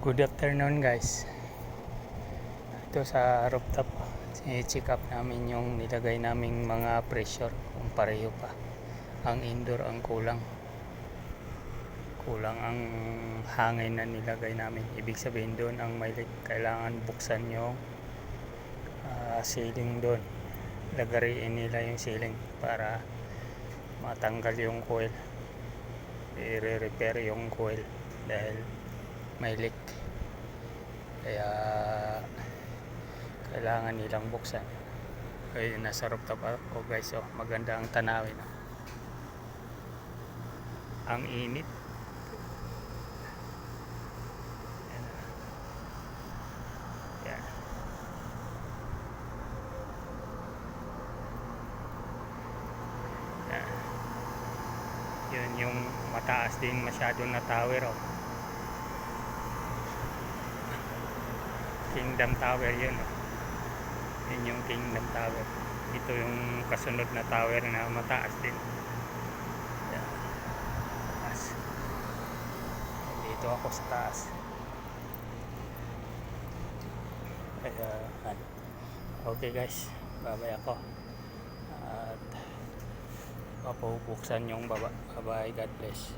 Good afternoon guys. Ito sa rooftop, i-check up namin yung nilagay naming mga pressure kung pareho pa. Ang indoor ang kulang. Kulang ang hangin na nilagay namin. Ibig sabihin doon ang may leak. Kailangan buksan yung ceiling doon. Lagariin nila yung ceiling para matanggal yung coil. I-repair yung coil dahil may leak. Kaya kailangan nilang buksan. Kaya nasa rooftop ako guys. Oh, maganda ang tanawin. Oh. Ang init. Yan. Yan. Yun yung mataas din masyado na tower. Oh. Kingdom Tower yun. Oh. Yun yung Kingdom Tower. Ito yung kasunod na tower na mataas din. Yan. Taas. Dito ako sa taas. Kaya okay guys, babay ako. At papubuksan yung baba. Bye, God bless.